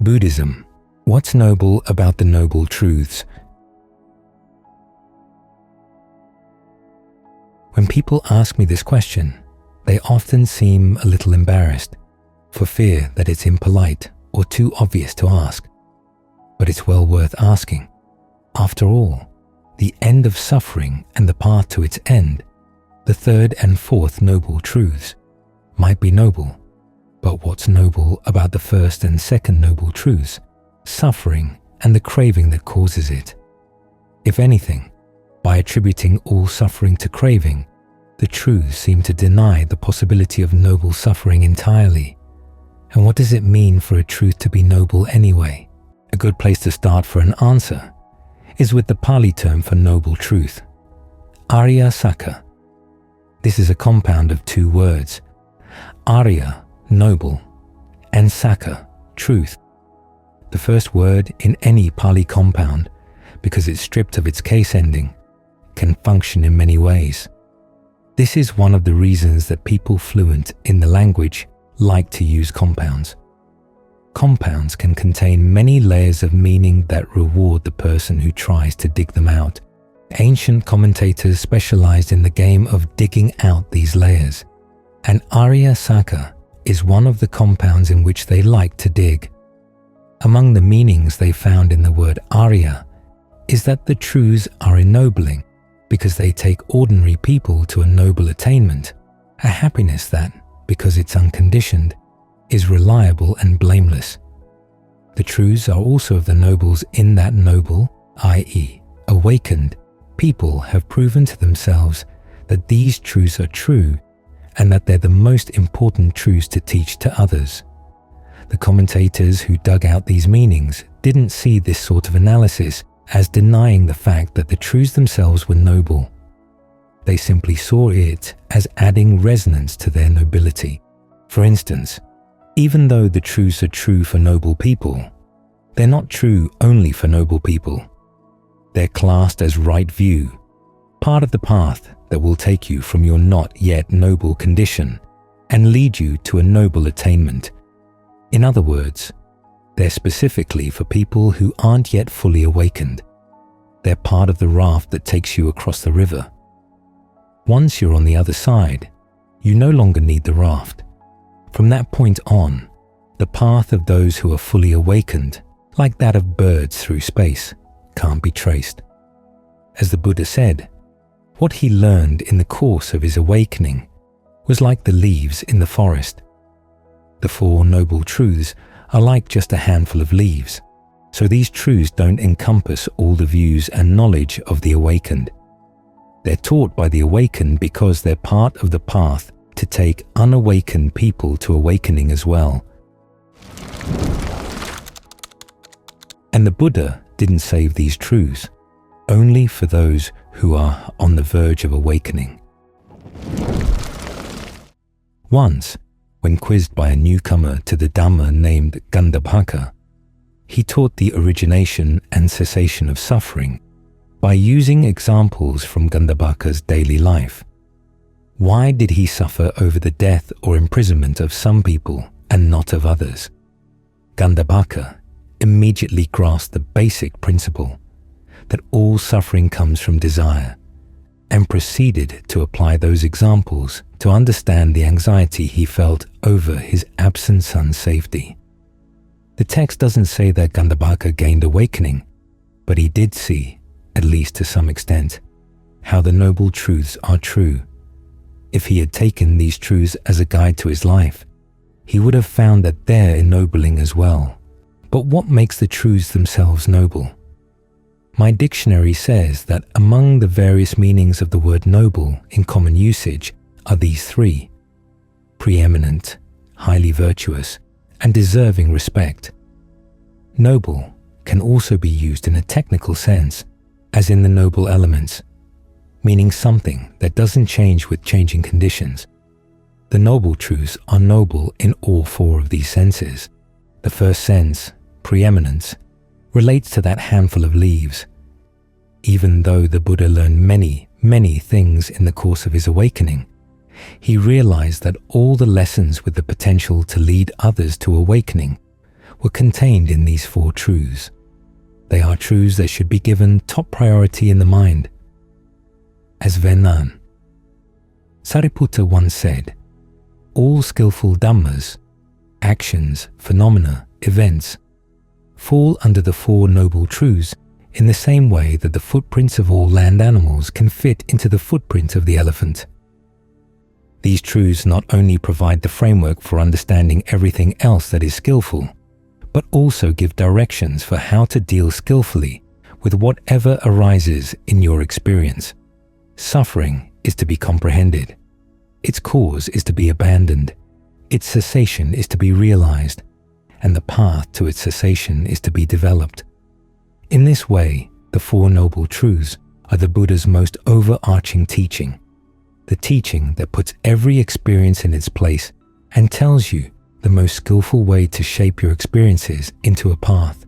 Buddhism. What's noble about the Noble Truths? When people ask me this question, they often seem a little embarrassed, for fear that it's impolite or too obvious to ask. But it's well worth asking. After all, the end of suffering and the path to its end, the third and fourth noble truths, might be noble. But what's noble about the first and second noble truths, suffering and the craving that causes it? If anything, by attributing all suffering to craving, the truths seem to deny the possibility of noble suffering entirely. And what does it mean for a truth to be noble anyway? A good place to start for an answer is with the Pali term for noble truth, Ariya-Sacca. This is a compound of two words, Ariya, noble, and Sacca, truth. The first word in any Pali compound, because it's stripped of its case ending, can function in many ways. This is one of the reasons that people fluent in the language like to use compounds. Compounds can contain many layers of meaning that reward the person who tries to dig them out. Ancient commentators specialized in the game of digging out these layers, and Ariya-Sacca is one of the compounds in which they like to dig. Among the meanings they found in the word Arya is that the truths are ennobling because they take ordinary people to a noble attainment, a happiness that, because it's unconditioned, is reliable and blameless. The truths are also of the nobles in that noble, i.e., awakened, people have proven to themselves that these truths are true and that they're the most important truths to teach to others. The commentators who dug out these meanings didn't see this sort of analysis as denying the fact that the truths themselves were noble. They simply saw it as adding resonance to their nobility. For instance, even though the truths are true for noble people, they're not true only for noble people. They're classed as right view, part of the path that will take you from your not yet noble condition and lead you to a noble attainment. In other words, they're specifically for people who aren't yet fully awakened. They're part of the raft that takes you across the river. Once you're on the other side, you no longer need the raft. From that point on, the path of those who are fully awakened, like that of birds through space, can't be traced. As the Buddha said, what he learned in the course of his awakening was like the leaves in the forest. The Four Noble Truths are like just a handful of leaves, so these truths don't encompass all the views and knowledge of the awakened. They're taught by the awakened because they're part of the path to take unawakened people to awakening as well. And the Buddha didn't save these truths, only for those who are on the verge of awakening. Once, when quizzed by a newcomer to the Dhamma named Gandhabhaka, he taught the origination and cessation of suffering by using examples from Gandhabhaka's daily life. Why did he suffer over the death or imprisonment of some people and not of others? Gandhabhaka immediately grasped the basic principle that all suffering comes from desire, and proceeded to apply those examples to understand the anxiety he felt over his absent son's safety. The text doesn't say that Gandhabhaka gained awakening, but he did see, at least to some extent, how the noble truths are true. If he had taken these truths as a guide to his life, he would have found that they're ennobling as well. But what makes the truths themselves noble? My dictionary says that among the various meanings of the word noble in common usage are these three: preeminent, highly virtuous, and deserving respect. Noble can also be used in a technical sense, as in the noble elements, meaning something that doesn't change with changing conditions. The noble truths are noble in all four of these senses. The first sense, preeminence, relates to that handful of leaves. Even though the Buddha learned many things in the course of his awakening, he realized that all the lessons with the potential to lead others to awakening were contained in these 4 truths. They are truths that should be given top priority in the mind. As Venan, Sariputta once said, all skillful dhammas, actions, phenomena, events, fall under the 4 noble truths in the same way that the footprints of all land animals can fit into the footprint of the elephant. These truths not only provide the framework for understanding everything else that is skillful, but also give directions for how to deal skillfully with whatever arises in your experience. Suffering is to be comprehended. Its cause is to be abandoned. Its cessation is to be realized, and the path to its cessation is to be developed. In this way, the 4 noble truths are the Buddha's most overarching teaching, the teaching that puts every experience in its place and tells you the most skillful way to shape your experiences into a path.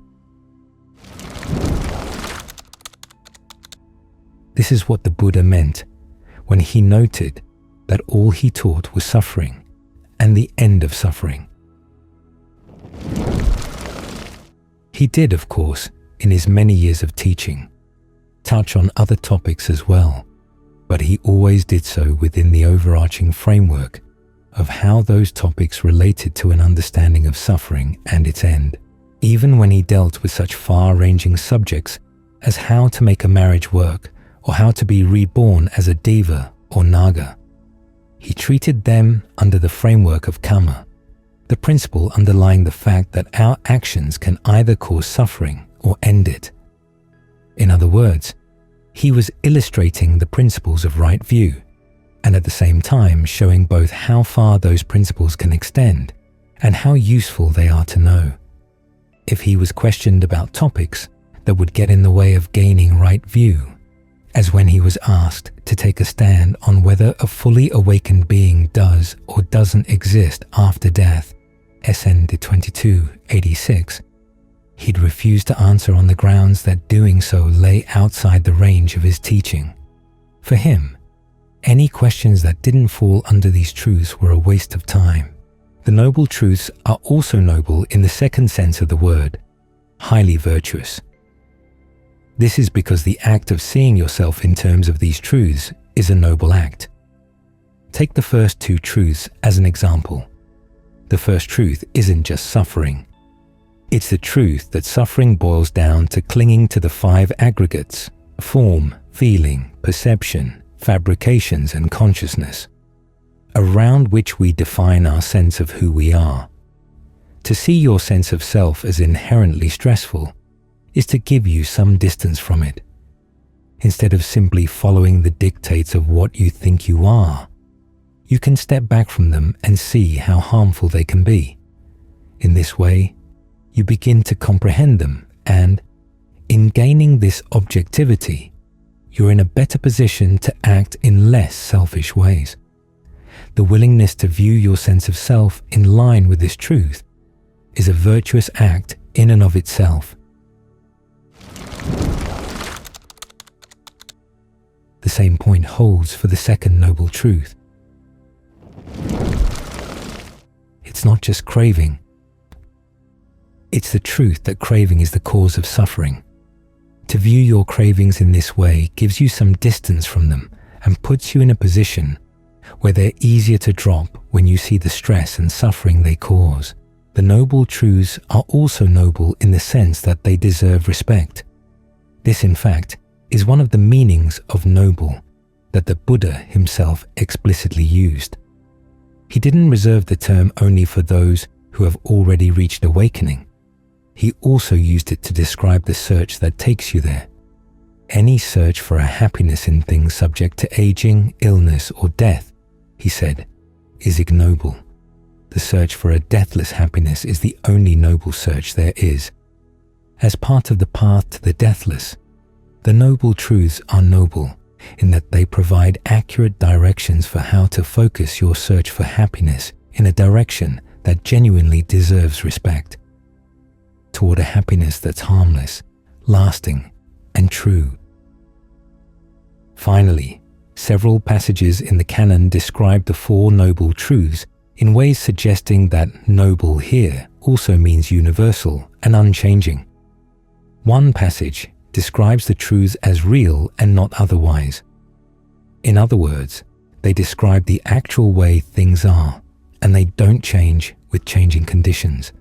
This is what the Buddha meant when he noted that all he taught was suffering and the end of suffering. He did, of course, in his many years of teaching, touch on other topics as well, but he always did so within the overarching framework of how those topics related to an understanding of suffering and its end. Even when he dealt with such far-ranging subjects as how to make a marriage work or how to be reborn as a deva or naga, he treated them under the framework of karma, the principle underlying the fact that our actions can either cause suffering or end it. In other words, he was illustrating the principles of right view, and at the same time showing both how far those principles can extend and how useful they are to know. If he was questioned about topics that would get in the way of gaining right view, as when he was asked to take a stand on whether a fully awakened being does or doesn't exist after death, SN 2286, he'd refused to answer on the grounds that doing so lay outside the range of his teaching. For him, any questions that didn't fall under these truths were a waste of time. The noble truths are also noble in the second sense of the word, highly virtuous. This is because the act of seeing yourself in terms of these truths is a noble act. Take the first 2 truths as an example. The first truth isn't just suffering. It's the truth that suffering boils down to clinging to the 5 aggregates: form, feeling, perception, fabrications, and consciousness, around which we define our sense of who we are. To see your sense of self as inherently stressful is to give you some distance from it. Instead of simply following the dictates of what you think you are, you can step back from them and see how harmful they can be. In this way, you begin to comprehend them, and in gaining this objectivity, you're in a better position to act in less selfish ways. The willingness to view your sense of self in line with this truth is a virtuous act in and of itself. The same point holds for the second noble truth. It's not just craving. It's the truth that craving is the cause of suffering. To view your cravings in this way gives you some distance from them and puts you in a position where they're easier to drop when you see the stress and suffering they cause. The noble truths are also noble in the sense that they deserve respect. This, in fact, is one of the meanings of noble that the Buddha himself explicitly used. He didn't reserve the term only for those who have already reached awakening. He also used it to describe the search that takes you there. Any search for a happiness in things subject to aging, illness, or death, he said, is ignoble. The search for a deathless happiness is the only noble search there is. As part of the path to the deathless, the noble truths are noble in that they provide accurate directions for how to focus your search for happiness in a direction that genuinely deserves respect, toward a happiness that's harmless, lasting, and true. Finally, several passages in the canon describe the four noble truths in ways suggesting that noble here also means universal and unchanging. One passage describes the truths as real and not otherwise. In other words, they describe the actual way things are, and they don't change with changing conditions.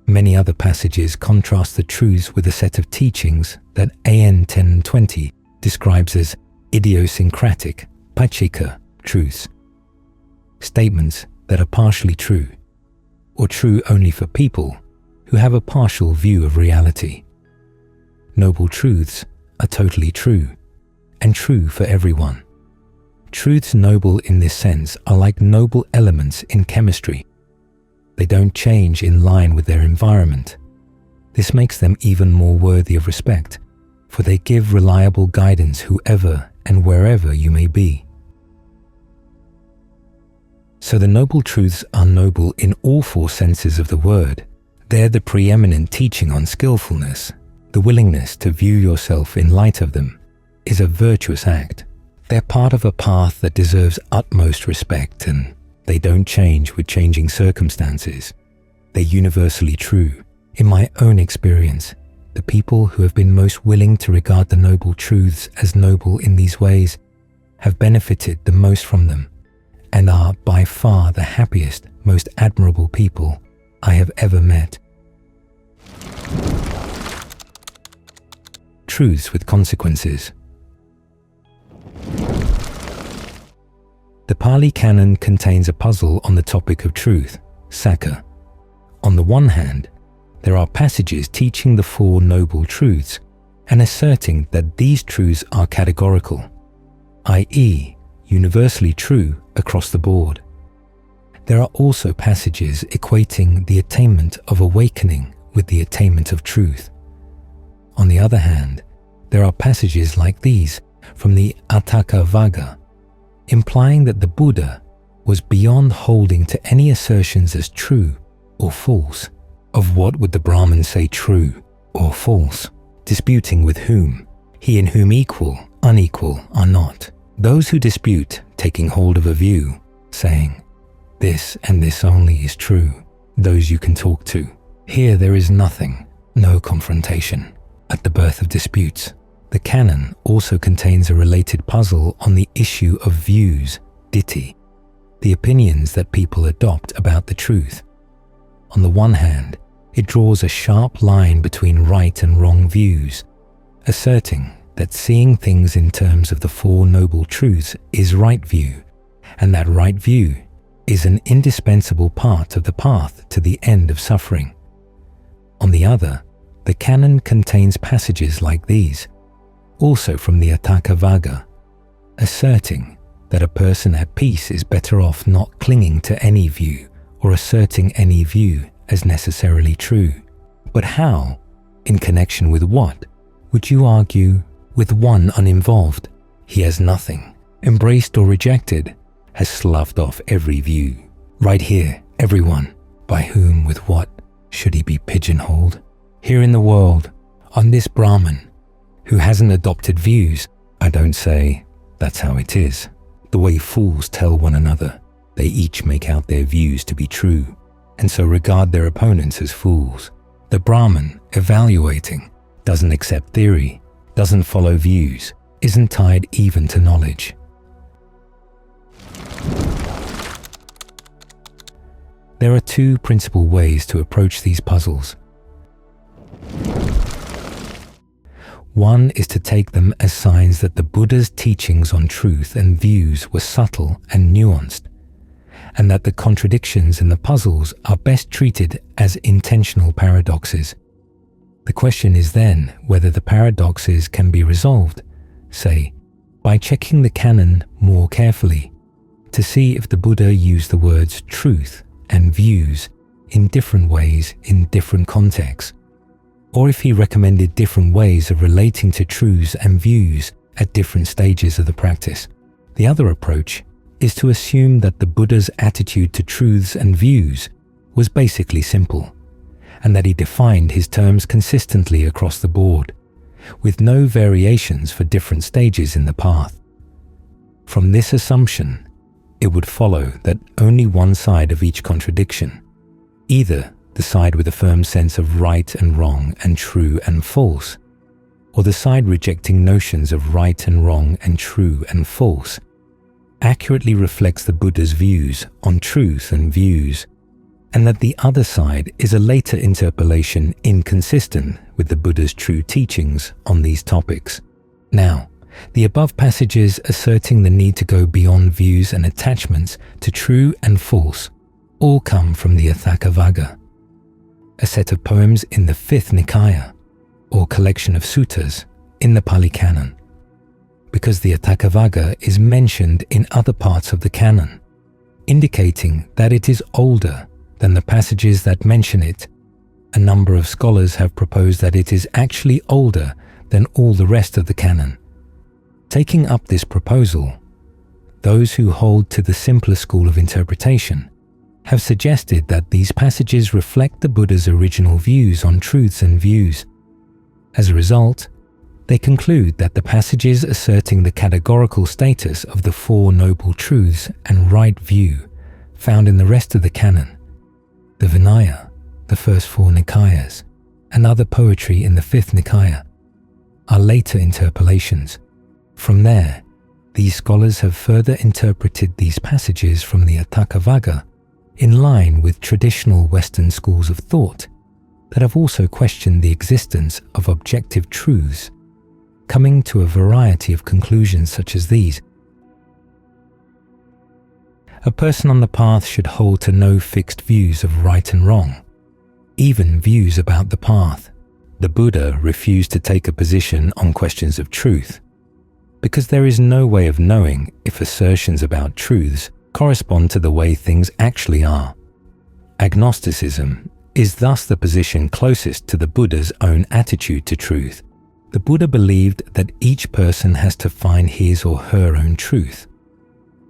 Many other passages contrast the truths with a set of teachings that AN 1020 describes as idiosyncratic, pachika truths, statements that are partially true, or true only for people who have a partial view of reality. Noble truths are totally true, and true for everyone. Truths noble in this sense are like noble elements in chemistry. They don't change in line with their environment. This makes them even more worthy of respect, for they give reliable guidance whoever and wherever you may be. So the noble truths are noble in all four senses of the word. They're the preeminent teaching on skillfulness. The willingness to view yourself in light of them is a virtuous act. They're part of a path that deserves utmost respect, and they don't change with changing circumstances. They're universally true. In my own experience, the people who have been most willing to regard the noble truths as noble in these ways have benefited the most from them, and are by far the happiest, most admirable people I have ever met. Truths with consequences. The Pali Canon contains a puzzle on the topic of truth, Sacca. On the one hand, there are passages teaching the Four Noble Truths and asserting that these truths are categorical, i.e., universally true across the board. There are also passages equating the attainment of awakening with the attainment of truth. On the other hand, there are passages like these from the Atthakavagga, implying that the Buddha was beyond holding to any assertions as true or false. Of what would the Brahmin say true or false? Disputing with whom? He in whom equal, unequal are not. Those who dispute taking hold of a view, saying, this and this only is true, those you can talk to. Here there is nothing, no confrontation. At the birth of disputes, the canon also contains a related puzzle on the issue of views, ditthi, the opinions that people adopt about the truth. On the one hand, it draws a sharp line between right and wrong views, asserting that seeing things in terms of the Four Noble Truths is right view, and that right view is an indispensable part of the path to the end of suffering. On the other, the canon contains passages like these, also from the Atthakavagga, asserting that a person at peace is better off not clinging to any view or asserting any view as necessarily true. But how, in connection with what, would you argue with one uninvolved? He has nothing, embraced or rejected, has sloughed off every view. Right here, everyone, by whom, with what, should he be pigeonholed? Here in the world, on this Brahmin, who hasn't adopted views, I don't say, that's how it is. The way fools tell one another, they each make out their views to be true, and so regard their opponents as fools. The Brahmin, evaluating, doesn't accept theory, doesn't follow views, isn't tied even to knowledge. There are two principal ways to approach these puzzles. One is to take them as signs that the Buddha's teachings on truth and views were subtle and nuanced, and that the contradictions in the puzzles are best treated as intentional paradoxes. The question is then whether the paradoxes can be resolved, say, by checking the canon more carefully, to see if the Buddha used the words truth and views in different ways in different contexts, or if he recommended different ways of relating to truths and views at different stages of the practice. The other approach is to assume that the Buddha's attitude to truths and views was basically simple, and that he defined his terms consistently across the board, with no variations for different stages in the path. From this assumption, it would follow that only one side of each contradiction, either the side with a firm sense of right and wrong and true and false, or the side rejecting notions of right and wrong and true and false, accurately reflects the Buddha's views on truth and views, and that the other side is a later interpolation inconsistent with the Buddha's true teachings on these topics. Now, the above passages asserting the need to go beyond views and attachments to true and false all come from the Attaccavagga, a set of poems in the 5th Nikaya, or collection of suttas in the Pali canon, because the Attaccavagga is mentioned in other parts of the canon, indicating that it is older than the passages that mention it. A number of scholars have proposed that it is actually older than all the rest of the canon. Taking up this proposal, those who hold to the simpler school of interpretation have suggested that these passages reflect the Buddha's original views on truths and views. As a result, they conclude that the passages asserting the categorical status of the 4 noble truths and right view found in the rest of the canon, the Vinaya, the first 4 Nikayas, and other poetry in the 5th Nikaya, are later interpolations. From there, these scholars have further interpreted these passages from the Attaccavagga in line with traditional Western schools of thought that have also questioned the existence of objective truths, coming to a variety of conclusions such as these. A person on the path should hold to no fixed views of right and wrong, even views about the path. The Buddha refused to take a position on questions of truth, because there is no way of knowing if assertions about truths correspond to the way things actually are. Agnosticism is thus the position closest to the Buddha's own attitude to truth. The Buddha believed that each person has to find his or her own truth,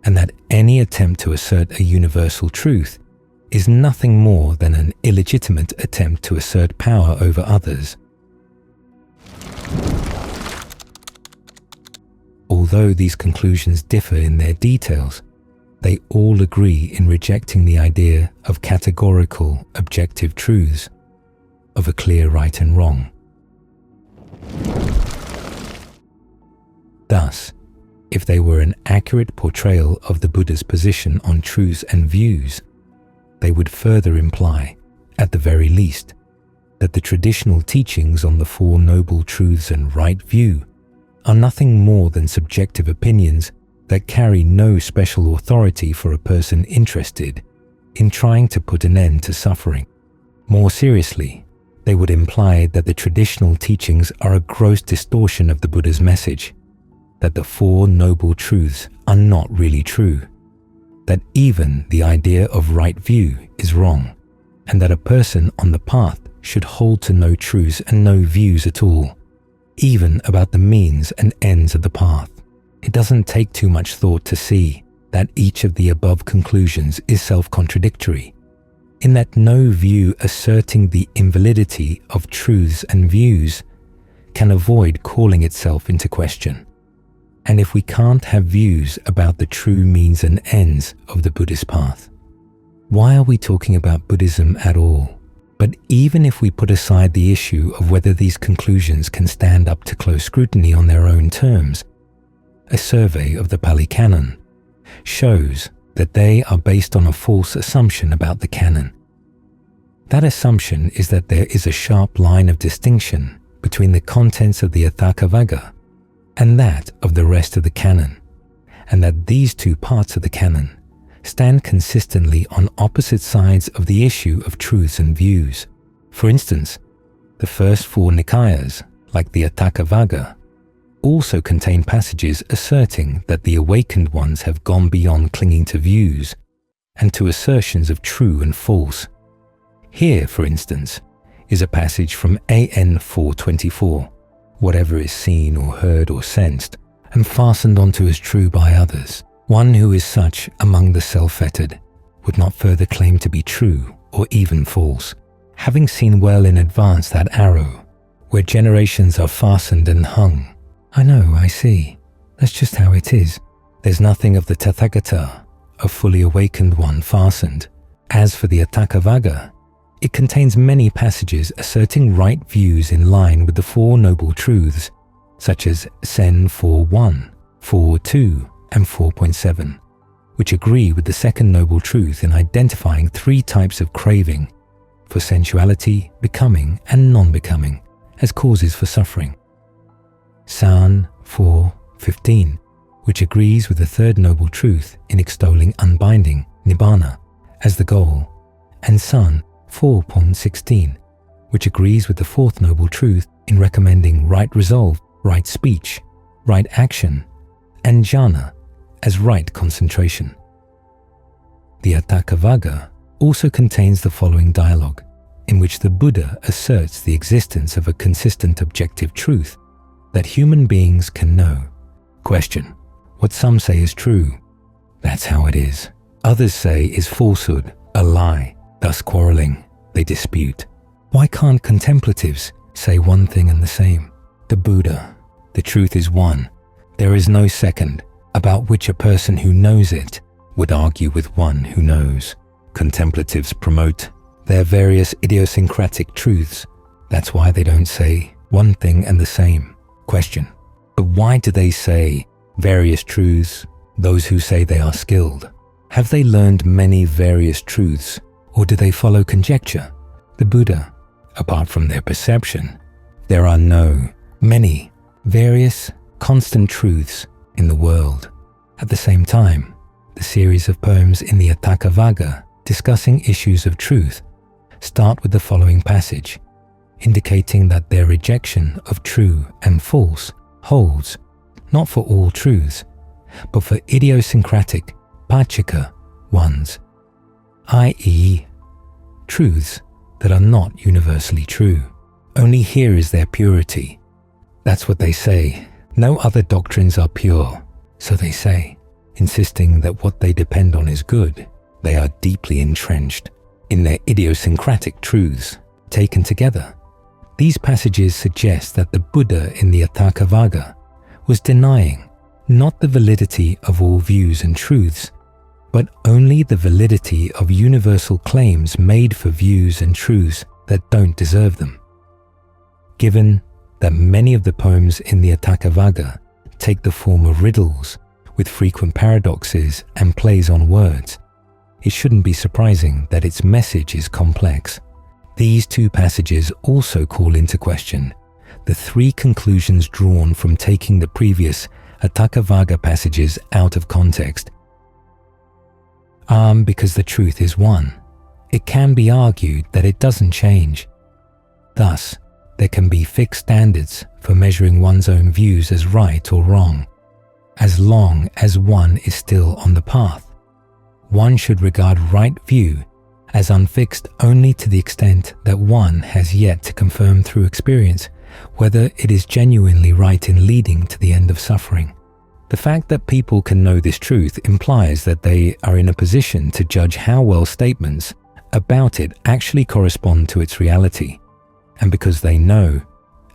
and that any attempt to assert a universal truth is nothing more than an illegitimate attempt to assert power over others. Although these conclusions differ in their details, they all agree in rejecting the idea of categorical, objective truths, of a clear right and wrong. Thus, if they were an accurate portrayal of the Buddha's position on truths and views, they would further imply, at the very least, that the traditional teachings on the 4 noble truths and right view are nothing more than subjective opinions that carry no special authority for a person interested in trying to put an end to suffering. More seriously, they would imply that the traditional teachings are a gross distortion of the Buddha's message, that the 4 noble truths are not really true, that even the idea of right view is wrong, and that a person on the path should hold to no truths and no views at all, even about the means and ends of the path. It doesn't take too much thought to see that each of the above conclusions is self-contradictory, in that no view asserting the invalidity of truths and views can avoid calling itself into question. And if we can't have views about the true means and ends of the Buddhist path, why are we talking about Buddhism at all? But even if we put aside the issue of whether these conclusions can stand up to close scrutiny on their own terms, a survey of the Pali Canon shows that they are based on a false assumption about the canon. That assumption is that there is a sharp line of distinction between the contents of the Attaccavagga and that of the rest of the canon, and that these 2 parts of the canon stand consistently on opposite sides of the issue of truths and views. For instance, the first 4 Nikayas, like the Attaccavagga, also contain passages asserting that the awakened ones have gone beyond clinging to views and to assertions of true and false. Here, for instance, is a passage from AN 424, whatever is seen or heard or sensed and fastened onto as true by others, one who is such among the self-fettered would not further claim to be true or even false, having seen well in advance that arrow where generations are fastened and hung. I know, I see. That's just how it is. There's nothing of the Tathagata a fully awakened one fastened. As for the Attaccavagga, it contains many passages asserting right views in line with the Four Noble Truths, such as Sen 4.1, 4.2, and 4.7, which agree with the second noble truth in identifying three types of craving for sensuality, becoming, and non-becoming as causes for suffering. San 4.15, which agrees with the third noble truth in extolling unbinding, nibbana, as the goal, and San 4.16, which agrees with the fourth noble truth in recommending right resolve, right speech, right action, and jhana as right concentration. The Attaccavagga also contains the following dialogue, in which the Buddha asserts the existence of a consistent objective truth that human beings can know. Question: what some say is true, that's how it is. Others say is falsehood, a lie, thus quarreling, they dispute. Why can't contemplatives say one thing and the same? The Buddha, the truth is one, there is no second, about which a person who knows it would argue with one who knows. Contemplatives promote their various idiosyncratic truths. That's why they don't say one thing and the same. Question: but why do they say various truths, those who say they are skilled? Have they learned many various truths, or do they follow conjecture? The Buddha, apart from their perception, there are no many various constant truths in the world. At the same time, the series of poems in the Attaccavagga discussing issues of truth start with the following passage, indicating that their rejection of true and false holds not for all truths, but for idiosyncratic pacceka ones, i.e., truths that are not universally true. Only here is their purity. That's what they say. No other doctrines are pure, so they say, insisting that what they depend on is good. They are deeply entrenched in their idiosyncratic truths. Taken together, these passages suggest that the Buddha in the Attaccavagga was denying not the validity of all views and truths, but only the validity of universal claims made for views and truths that don't deserve them. Given that many of the poems in the Attaccavagga take the form of riddles with frequent paradoxes and plays on words, it shouldn't be surprising that its message is complex. These two passages also call into question the three conclusions drawn from taking the previous Attaccavagga passages out of context. Because the truth is one, it can be argued that it doesn't change. Thus, there can be fixed standards for measuring one's own views as right or wrong, as long as one is still on the path. One should regard right view as unfixed only to the extent that one has yet to confirm through experience whether it is genuinely right in leading to the end of suffering. The fact that people can know this truth implies that they are in a position to judge how well statements about it actually correspond to its reality. And because they know,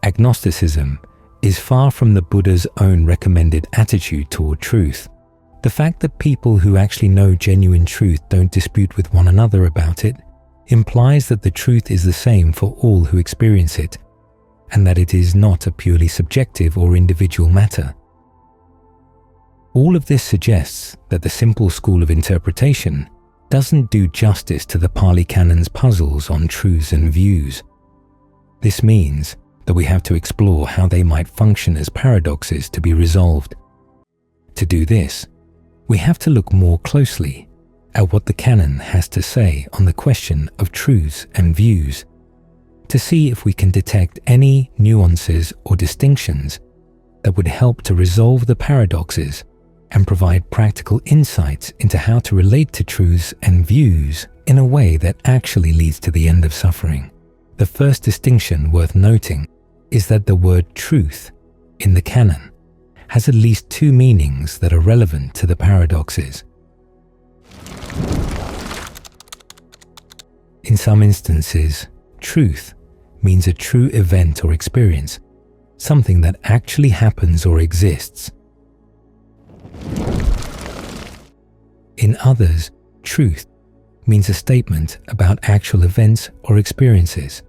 agnosticism is far from the Buddha's own recommended attitude toward truth. The fact that people who actually know genuine truth don't dispute with one another about it implies that the truth is the same for all who experience it, and that it is not a purely subjective or individual matter. All of this suggests that the simple school of interpretation doesn't do justice to the Pali Canon's puzzles on truths and views. This means that we have to explore how they might function as paradoxes to be resolved. To do this, we have to look more closely at what the canon has to say on the question of truths and views, to see if we can detect any nuances or distinctions that would help to resolve the paradoxes and provide practical insights into how to relate to truths and views in a way that actually leads to the end of suffering. The first distinction worth noting is that the word truth in the canon has at least two meanings that are relevant to the paradoxes. In some instances, truth means a true event or experience, something that actually happens or exists. In others, truth means a statement about actual events or experiences.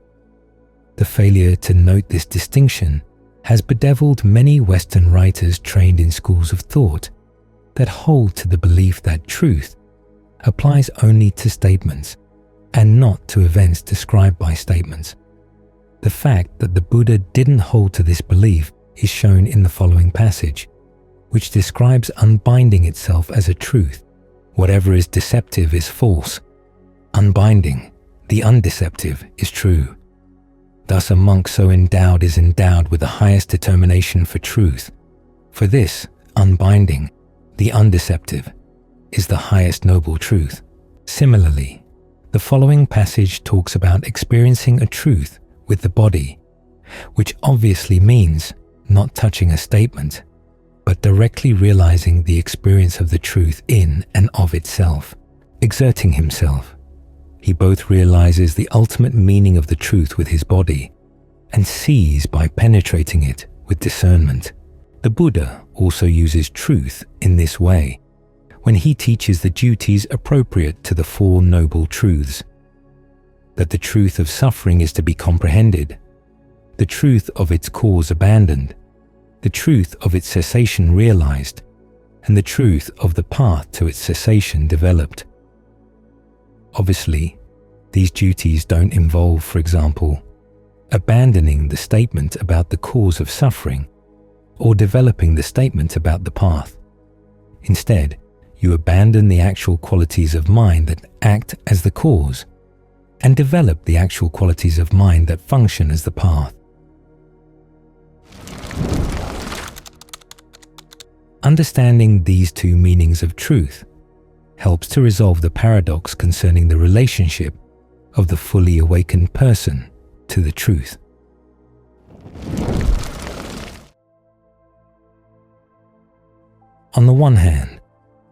The failure to note this distinction has bedeviled many Western writers trained in schools of thought that hold to the belief that truth applies only to statements and not to events described by statements. The fact that the Buddha didn't hold to this belief is shown in the following passage, which describes unbinding itself as a truth. Whatever is deceptive is false. Unbinding, the undeceptive, is true. Thus a monk so endowed is endowed with the highest determination for truth. For this, unbinding, the undeceptive, is the highest noble truth. Similarly, the following passage talks about experiencing a truth with the body, which obviously means not touching a statement, but directly realizing the experience of the truth in and of itself. Exerting himself, he both realizes the ultimate meaning of the truth with his body and sees by penetrating it with discernment. The Buddha also uses truth in this way when he teaches the duties appropriate to the Four Noble Truths: that the truth of suffering is to be comprehended, the truth of its cause abandoned, the truth of its cessation realized, and the truth of the path to its cessation developed. Obviously, these duties don't involve, for example, abandoning the statement about the cause of suffering or developing the statement about the path. Instead, you abandon the actual qualities of mind that act as the cause and develop the actual qualities of mind that function as the path. Understanding these two meanings of truth helps to resolve the paradox concerning the relationship of the fully awakened person to the truth. On the one hand,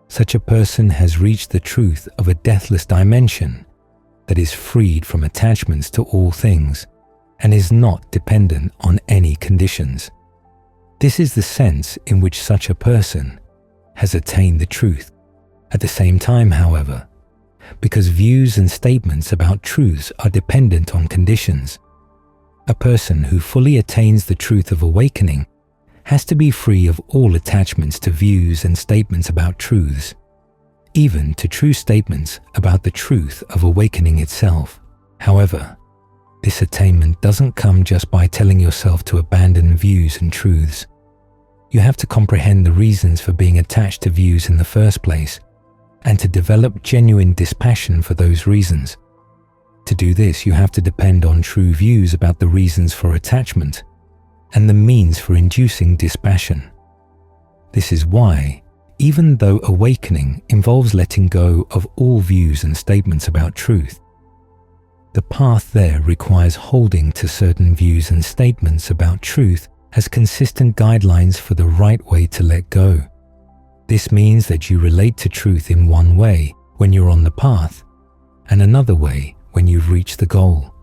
such a person has reached the truth of a deathless dimension that is freed from attachments to all things and is not dependent on any conditions. This is the sense in which such a person has attained the truth. At the same time, however, because views and statements about truths are dependent on conditions, a person who fully attains the truth of awakening has to be free of all attachments to views and statements about truths, even to true statements about the truth of awakening itself. However, this attainment doesn't come just by telling yourself to abandon views and truths. You have to comprehend the reasons for being attached to views in the first place, and to develop genuine dispassion for those reasons. To do this, you have to depend on true views about the reasons for attachment and the means for inducing dispassion. This is why, even though awakening involves letting go of all views and statements about truth, the path there requires holding to certain views and statements about truth as consistent guidelines for the right way to let go. This means that you relate to truth in one way when you're on the path, and another way when you've reached the goal.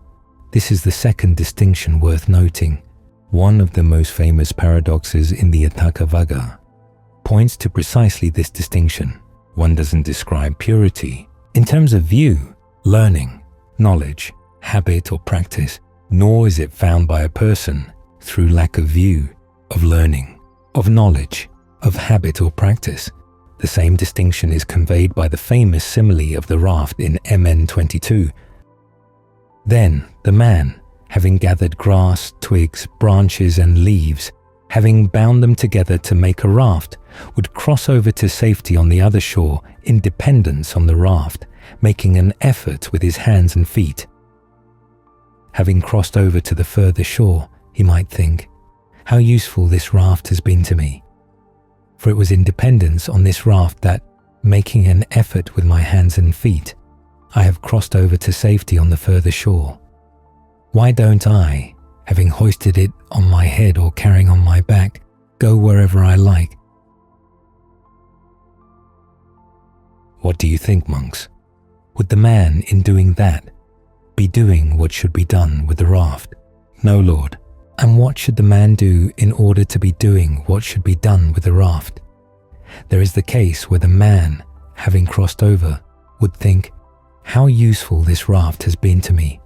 This is the second distinction worth noting. One of the most famous paradoxes in the Attainment points to precisely this distinction. One doesn't describe purity in terms of view, learning, knowledge, habit, or practice, nor is it found by a person through lack of view, of learning, of knowledge, of habit or practice. The same distinction is conveyed by the famous simile of the raft in MN 22. Then the man, having gathered grass, twigs, branches, and leaves, having bound them together to make a raft, would cross over to safety on the other shore in dependence on the raft, making an effort with his hands and feet. Having crossed over to the further shore, he might think, how useful this raft has been to me. For it was in dependence on this raft that, making an effort with my hands and feet, I have crossed over to safety on the further shore. Why don't I, having hoisted it on my head or carrying on my back, go wherever I like? What do you think, monks? Would the man, in doing that, be doing what should be done with the raft? No, Lord. And what should the man do in order to be doing what should be done with the raft? There is the case where the man, having crossed over, would think, how useful this raft has been to me.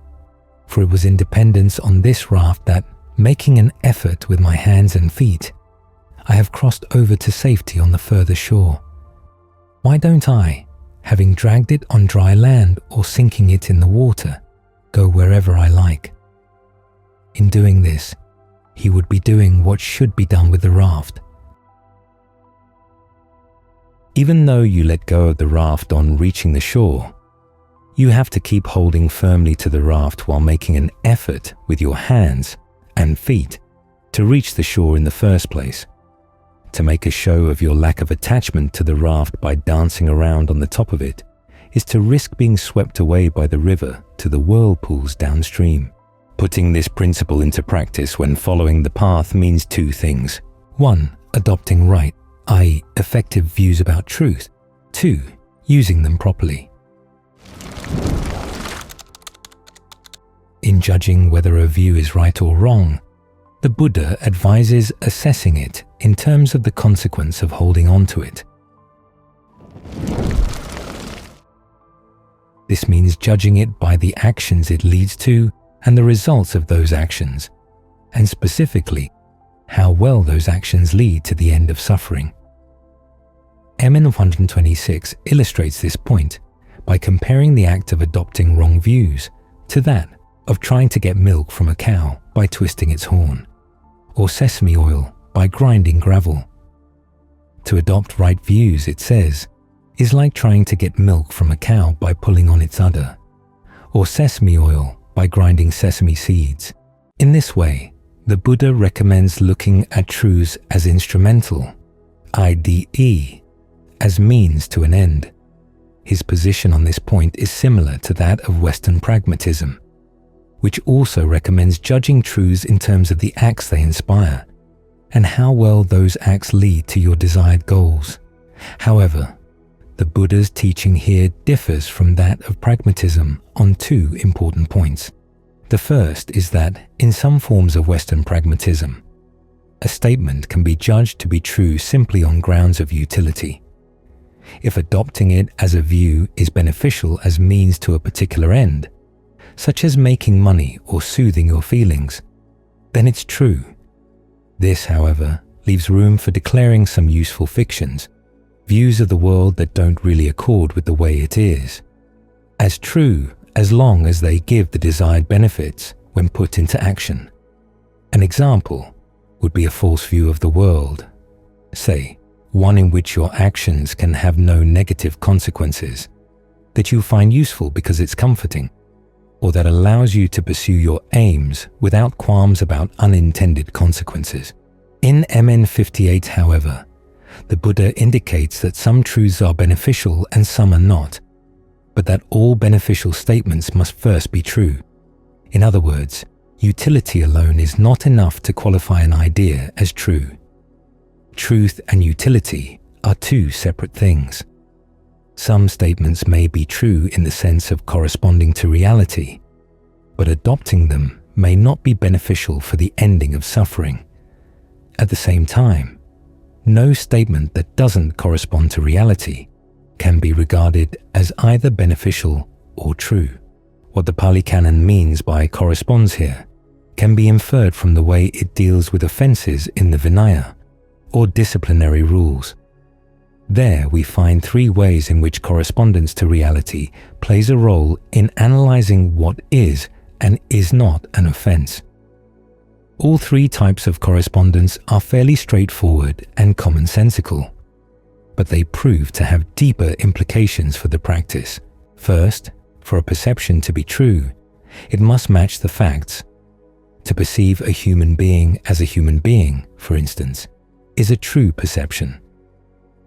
For it was in dependence on this raft that, making an effort with my hands and feet, I have crossed over to safety on the further shore. Why don't I, having dragged it on dry land or sinking it in the water, go wherever I like? In doing this, he would be doing what should be done with the raft. Even though you let go of the raft on reaching the shore, you have to keep holding firmly to the raft while making an effort with your hands and feet to reach the shore in the first place. To make a show of your lack of attachment to the raft by dancing around on the top of it is to risk being swept away by the river to the whirlpools downstream. Putting this principle into practice when following the path means two things. 1. Adopting right, i.e., effective views about truth. 2. Using them properly. In judging whether a view is right or wrong, the Buddha advises assessing it in terms of the consequence of holding on to it. This means judging it by the actions it leads to and the results of those actions, and specifically, how well those actions lead to the end of suffering. MN 126 illustrates this point by comparing the act of adopting wrong views to that of trying to get milk from a cow by twisting its horn, or sesame oil by grinding gravel. To adopt right views, it says, is like trying to get milk from a cow by pulling on its udder, or sesame oil by grinding sesame seeds. In this way, the Buddha recommends looking at truths as instrumental, IDE, as means to an end. His position on this point is similar to that of Western pragmatism, which also recommends judging truths in terms of the acts they inspire and how well those acts lead to your desired goals. However, the Buddha's teaching here differs from that of pragmatism on two important points. The first is that, in some forms of Western pragmatism, a statement can be judged to be true simply on grounds of utility. If adopting it as a view is beneficial as means to a particular end, such as making money or soothing your feelings, then it's true. This, however, leaves room for declaring some useful fictions, views of the world that don't really accord with the way it is, as true as long as they give the desired benefits when put into action. An example would be a false view of the world, say, one in which your actions can have no negative consequences, that you find useful because it's comforting, or that allows you to pursue your aims without qualms about unintended consequences. In MN 58, however, the Buddha indicates that some truths are beneficial and some are not, but that all beneficial statements must first be true. In other words, utility alone is not enough to qualify an idea as true. Truth and utility are two separate things. Some statements may be true in the sense of corresponding to reality, but adopting them may not be beneficial for the ending of suffering. At the same time, no statement that doesn't correspond to reality can be regarded as either beneficial or true. What the Pali Canon means by corresponds here can be inferred from the way it deals with offences in the Vinaya, or disciplinary rules. There we find three ways in which correspondence to reality plays a role in analysing what is and is not an offence. All three types of correspondence are fairly straightforward and commonsensical, but they prove to have deeper implications for the practice. First, for a perception to be true, it must match the facts. To perceive a human being as a human being, for instance, is a true perception.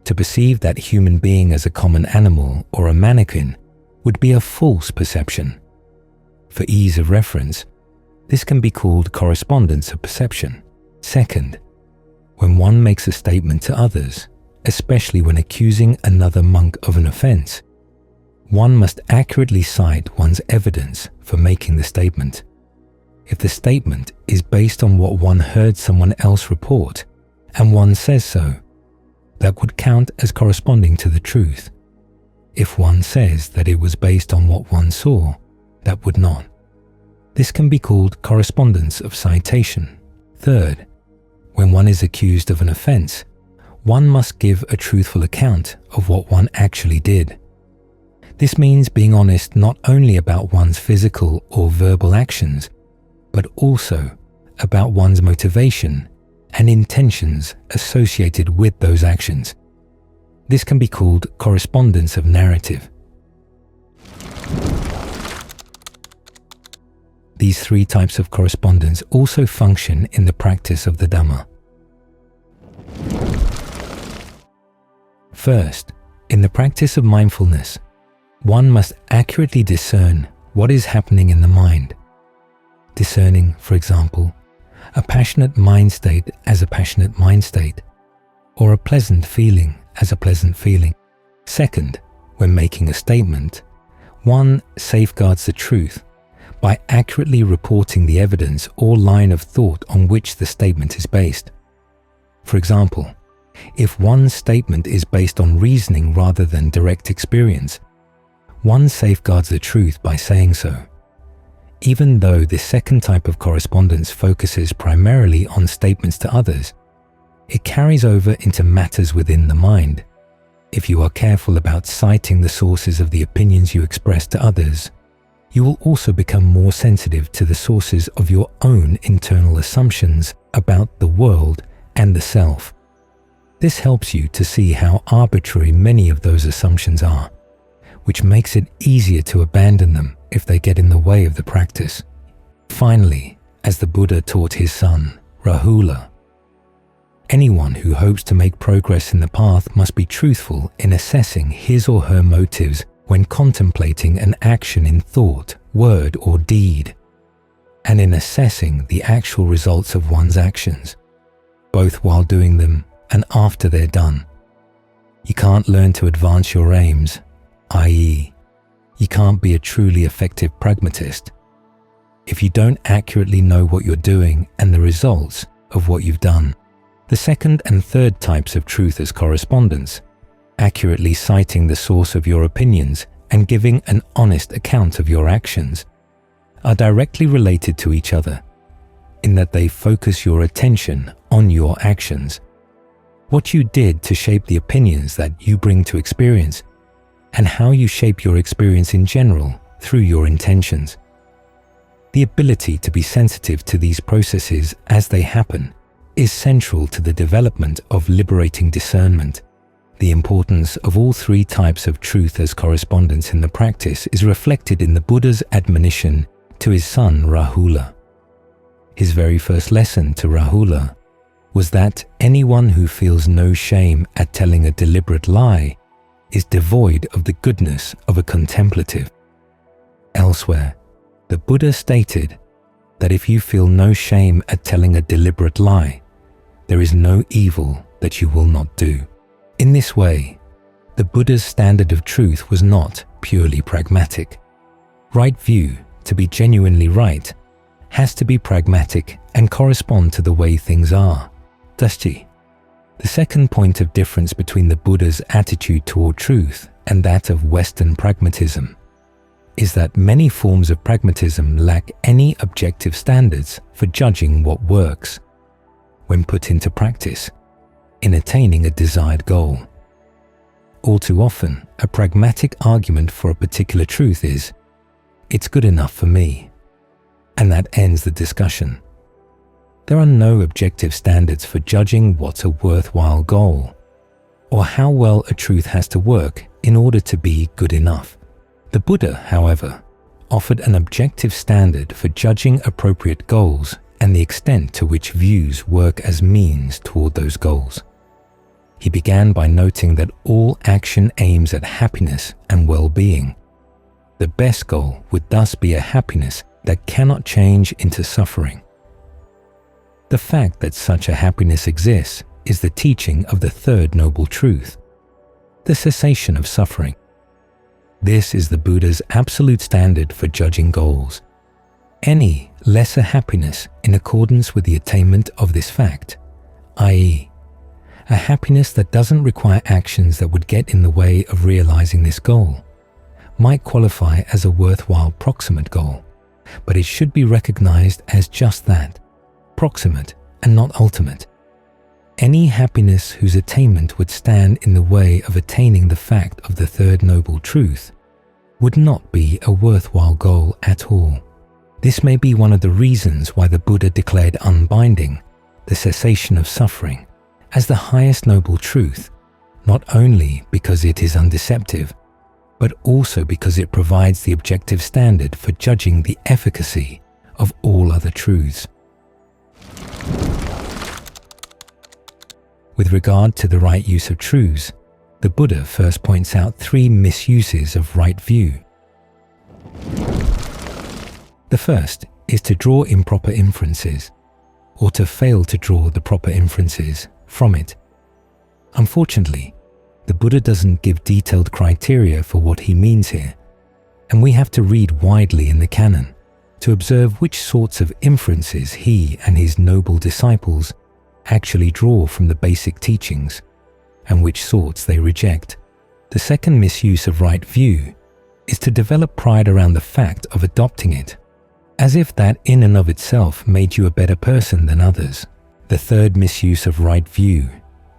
To perceive that human being as a common animal or a mannequin would be a false perception. For ease of reference, this can be called correspondence of perception. Second, when one makes a statement to others, especially when accusing another monk of an offense, one must accurately cite one's evidence for making the statement. If the statement is based on what one heard someone else report, and one says so, that would count as corresponding to the truth. If one says that it was based on what one saw, that would not. This can be called correspondence of citation. Third, when one is accused of an offense, one must give a truthful account of what one actually did. This means being honest not only about one's physical or verbal actions, but also about one's motivation and intentions associated with those actions. This can be called correspondence of narrative. These three types of correspondence also function in the practice of the Dhamma. First, in the practice of mindfulness, one must accurately discern what is happening in the mind. Discerning, for example, a passionate mind state as a passionate mind state, or a pleasant feeling as a pleasant feeling. Second, when making a statement, one safeguards the truth by accurately reporting the evidence or line of thought on which the statement is based. For example, if one's statement is based on reasoning rather than direct experience, one safeguards the truth by saying so. Even though this second type of correspondence focuses primarily on statements to others, it carries over into matters within the mind. If you are careful about citing the sources of the opinions you express to others, you will also become more sensitive to the sources of your own internal assumptions about the world and the self. This helps you to see how arbitrary many of those assumptions are, which makes it easier to abandon them if they get in the way of the practice. Finally, as the Buddha taught his son, Rahula, anyone who hopes to make progress in the path must be truthful in assessing his or her motives when contemplating an action in thought, word, or deed, and in assessing the actual results of one's actions, both while doing them and after they're done. You can't learn to advance your aims, i.e., you can't be a truly effective pragmatist if you don't accurately know what you're doing and the results of what you've done. The second and third types of truth as correspondence, accurately citing the source of your opinions and giving an honest account of your actions, are directly related to each other in that they focus your attention on your actions, what you did to shape the opinions that you bring to experience, and how you shape your experience in general through your intentions. The ability to be sensitive to these processes as they happen is central to the development of liberating discernment. The importance of all three types of truth as correspondence in the practice is reflected in the Buddha's admonition to his son Rahula. His very first lesson to Rahula was that anyone who feels no shame at telling a deliberate lie is devoid of the goodness of a contemplative. Elsewhere, the Buddha stated that if you feel no shame at telling a deliberate lie, there is no evil that you will not do. In this way, the Buddha's standard of truth was not purely pragmatic. Right view, to be genuinely right, has to be pragmatic and correspond to the way things are. Dashti. The second point of difference between the Buddha's attitude toward truth and that of Western pragmatism is that many forms of pragmatism lack any objective standards for judging what works when put into practice in attaining a desired goal. All too often, a pragmatic argument for a particular truth is, "It's good enough for me," and that ends the discussion. There are no objective standards for judging what's a worthwhile goal, or how well a truth has to work in order to be good enough. The Buddha, however, offered an objective standard for judging appropriate goals and the extent to which views work as means toward those goals. He began by noting that all action aims at happiness and well-being. The best goal would thus be a happiness that cannot change into suffering. The fact that such a happiness exists is the teaching of the third noble truth, the cessation of suffering. This is the Buddha's absolute standard for judging goals. Any lesser happiness in accordance with the attainment of this fact, i.e., a happiness that doesn't require actions that would get in the way of realizing this goal, might qualify as a worthwhile proximate goal, but it should be recognized as just that, proximate and not ultimate. Any happiness whose attainment would stand in the way of attaining the fact of the third noble truth would not be a worthwhile goal at all. This may be one of the reasons why the Buddha declared unbinding, the cessation of suffering, as the highest noble truth, not only because it is undeceptive, but also because it provides the objective standard for judging the efficacy of all other truths. With regard to the right use of truths, the Buddha first points out 3 misuses of right view. The first is to draw improper inferences, or to fail to draw the proper inferences from it. Unfortunately, the Buddha doesn't give detailed criteria for what he means here, and we have to read widely in the canon to observe which sorts of inferences he and his noble disciples actually draw from the basic teachings, and which sorts they reject. The second misuse of right view is to develop pride around the fact of adopting it, as if that in and of itself made you a better person than others. The third misuse of right view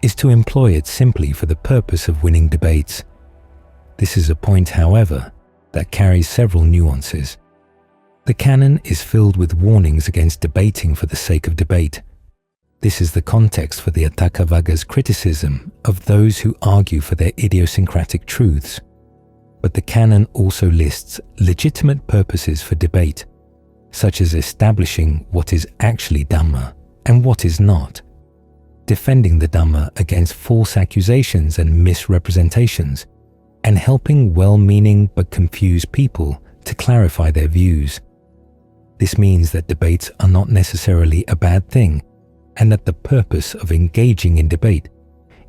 is to employ it simply for the purpose of winning debates. This is a point, however, that carries several nuances. The canon is filled with warnings against debating for the sake of debate. This is the context for the Atthakavagga's criticism of those who argue for their idiosyncratic truths. But the canon also lists legitimate purposes for debate, such as establishing what is actually Dhamma and what is not, defending the Dhamma against false accusations and misrepresentations, and helping well-meaning but confused people to clarify their views. This means that debates are not necessarily a bad thing, and that the purpose of engaging in debate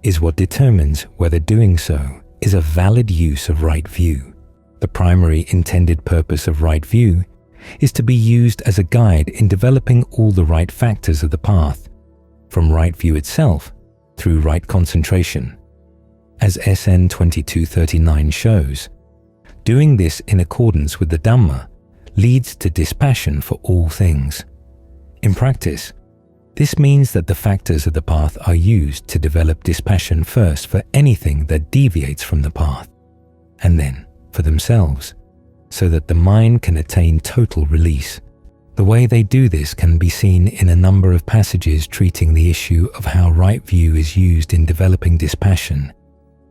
is what determines whether doing so is a valid use of right view. The primary intended purpose of right view is to be used as a guide in developing all the right factors of the path, from right view itself through right concentration. As SN 2239 shows, doing this in accordance with the Dhamma leads to dispassion for all things. In practice, this means that the factors of the path are used to develop dispassion first for anything that deviates from the path, and then for themselves, so that the mind can attain total release. The way they do this can be seen in a number of passages treating the issue of how right view is used in developing dispassion,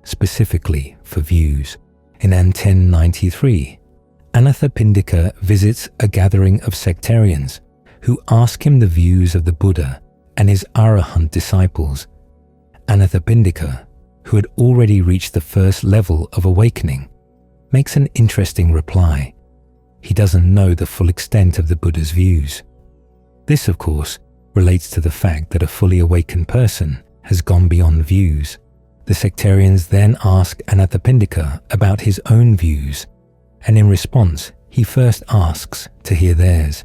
specifically for views. In An 1093, Anathapindika visits a gathering of sectarians who ask him the views of the Buddha and his Arahant disciples. Anathapindika, who had already reached the first level of awakening, makes an interesting reply. He doesn't know the full extent of the Buddha's views. This, of course, relates to the fact that a fully awakened person has gone beyond views. The sectarians then ask Anathapindika about his own views, and in response, he first asks to hear theirs.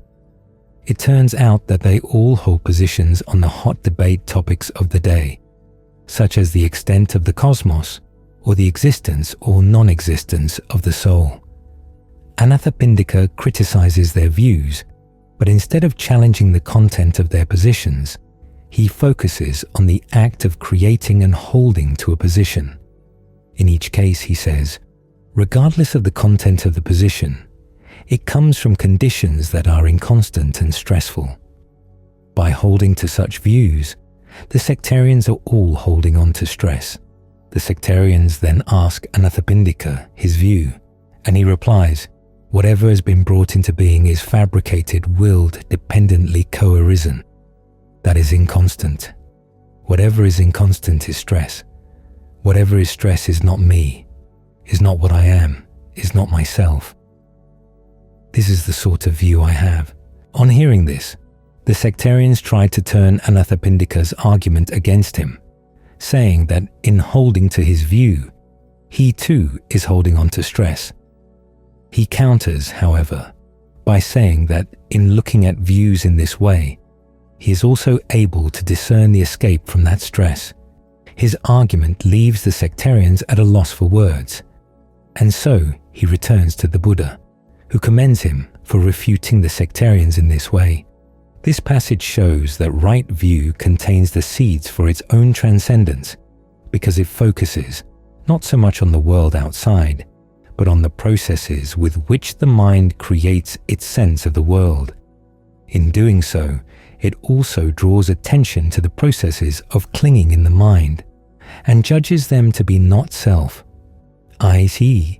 It turns out that they all hold positions on the hot debate topics of the day, such as the extent of the cosmos or the existence or non-existence of the soul. Anathapindika criticizes their views, but instead of challenging the content of their positions, he focuses on the act of creating and holding to a position. In each case, he says, regardless of the content of the position, it comes from conditions that are inconstant and stressful. By holding to such views, the sectarians are all holding on to stress. The sectarians then ask Anathapindika his view, and he replies, whatever has been brought into being is fabricated, willed, dependently co-arisen. That is inconstant. Whatever is inconstant is stress. Whatever is stress is not me, is not what I am, is not myself. This is the sort of view I have. On hearing this, the sectarians tried to turn Anathapindika's argument against him, saying that in holding to his view, he too is holding on to stress. He counters, however, by saying that in looking at views in this way, he is also able to discern the escape from that stress. His argument leaves the sectarians at a loss for words, and so he returns to the Buddha, who commends him for refuting the sectarians in this way. This passage shows that right view contains the seeds for its own transcendence, because it focuses not so much on the world outside, but on the processes with which the mind creates its sense of the world. In doing so, it also draws attention to the processes of clinging in the mind, and judges them to be not self, i.e.,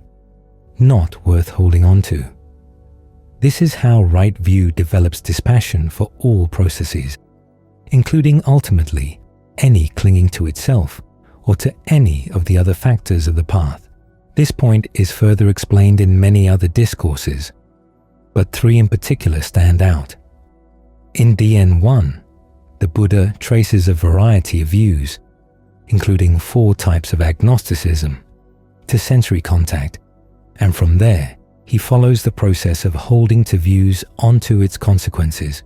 not worth holding on to. This is how right view develops dispassion for all processes, including ultimately any clinging to itself or to any of the other factors of the path. This point is further explained in many other discourses, but three in particular stand out. In DN1, the Buddha traces a variety of views, including 4 types of agnosticism, to sensory contact, and from there, he follows the process of holding to views onto its consequences,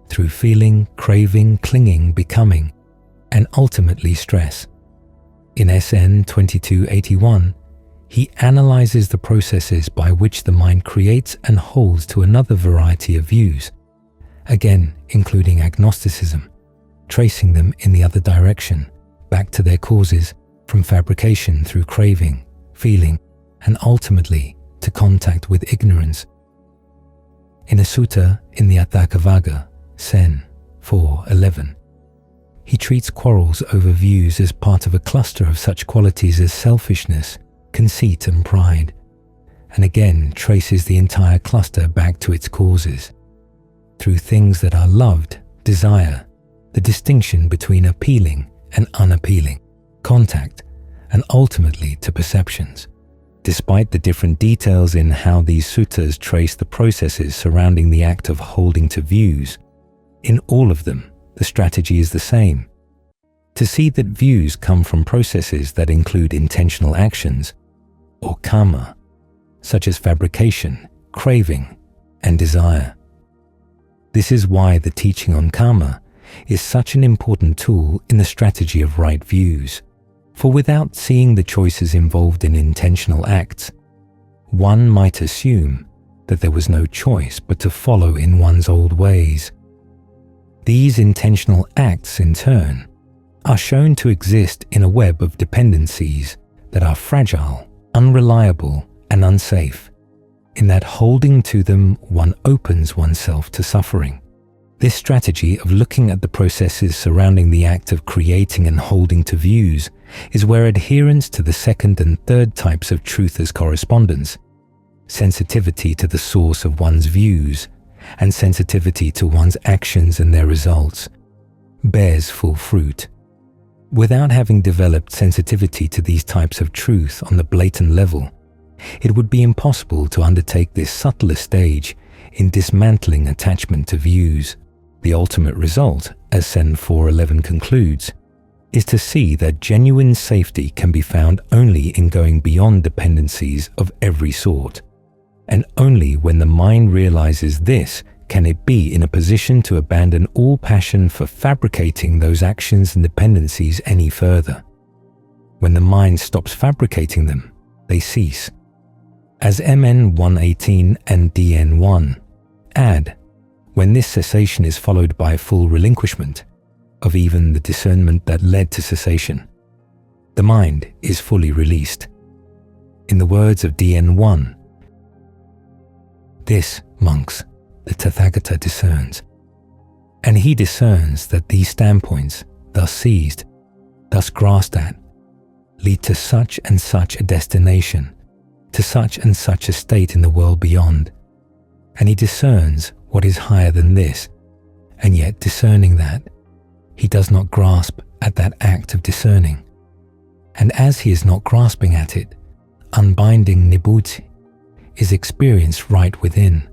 through feeling, craving, clinging, becoming, and ultimately stress. In SN 2281, he analyzes the processes by which the mind creates and holds to another variety of views, again including agnosticism, tracing them in the other direction, back to their causes, from fabrication through craving, feeling, and ultimately to contact with ignorance. In a sutta in the Atthakavagga, Sen 4:11, he treats quarrels over views as part of a cluster of such qualities as selfishness, conceit, and pride, and again traces the entire cluster back to its causes, through things that are loved, desire, the distinction between appealing and unappealing, contact, and ultimately to perceptions. Despite the different details in how these suttas trace the processes surrounding the act of holding to views, in all of them, the strategy is the same: to see that views come from processes that include intentional actions, or karma, such as fabrication, craving, and desire. This is why the teaching on karma is such an important tool in the strategy of right views. For without seeing the choices involved in intentional acts, one might assume that there was no choice but to follow in one's old ways. These intentional acts, in turn, are shown to exist in a web of dependencies that are fragile, unreliable, and unsafe, in that holding to them one opens oneself to suffering. This strategy of looking at the processes surrounding the act of creating and holding to views is where adherence to the second and third types of truth as correspondence, sensitivity to the source of one's views, and sensitivity to one's actions and their results, bears full fruit. Without having developed sensitivity to these types of truth on the blatant level, it would be impossible to undertake this subtler stage in dismantling attachment to views. The ultimate result, as Sen 4:11 concludes, is to see that genuine safety can be found only in going beyond dependencies of every sort, and only when the mind realizes this can it be in a position to abandon all passion for fabricating those actions and dependencies any further. When the mind stops fabricating them, they cease. As MN 118 and DN 1 add, when this cessation is followed by full relinquishment of even the discernment that led to cessation, the mind is fully released. In the words of DN 1, this, monks, the Tathagata discerns, and he discerns that these standpoints, thus seized, thus grasped at, lead to such and such a destination, to such and such a state in the world beyond, and he discerns what is higher than this, and yet discerning that, he does not grasp at that act of discerning, and as he is not grasping at it, unbinding nibbutsi is experienced right within,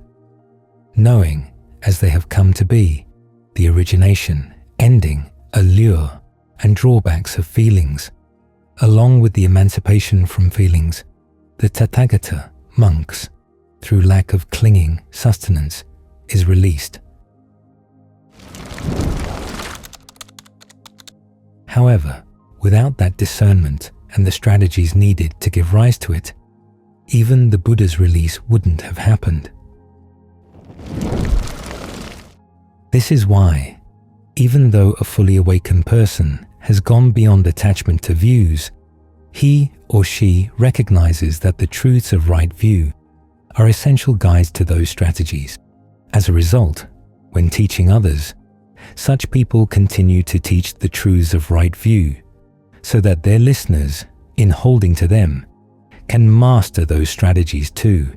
knowing as they have come to be, the origination, ending, allure, and drawbacks of feelings, along with the emancipation from feelings. The Tathagata, monks, through lack of clinging sustenance, is released. However, without that discernment and the strategies needed to give rise to it, even the Buddha's release wouldn't have happened. This is why, even though a fully awakened person has gone beyond attachment to views, he or she recognizes that the truths of right view are essential guides to those strategies. As a result, when teaching others, such people continue to teach the truths of right view, so that their listeners, in holding to them, can master those strategies too.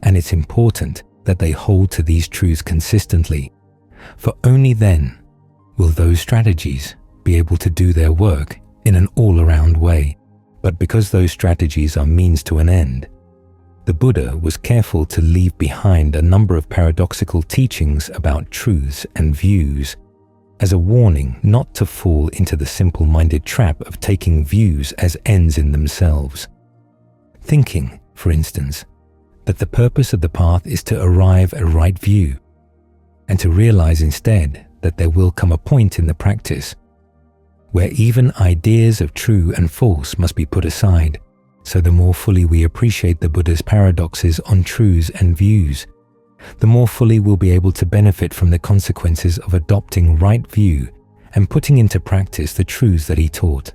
And it's important that they hold to these truths consistently, for only then will those strategies be able to do their work in an all-around way. But because those strategies are means to an end, the Buddha was careful to leave behind a number of paradoxical teachings about truths and views, as a warning not to fall into the simple-minded trap of taking views as ends in themselves. Thinking, for instance, that the purpose of the path is to arrive at right view, and to realize instead that there will come a point in the practice where even ideas of true and false must be put aside, so the more fully we appreciate the Buddha's paradoxes on truths and views, the more fully we'll be able to benefit from the consequences of adopting right view and putting into practice the truths that he taught.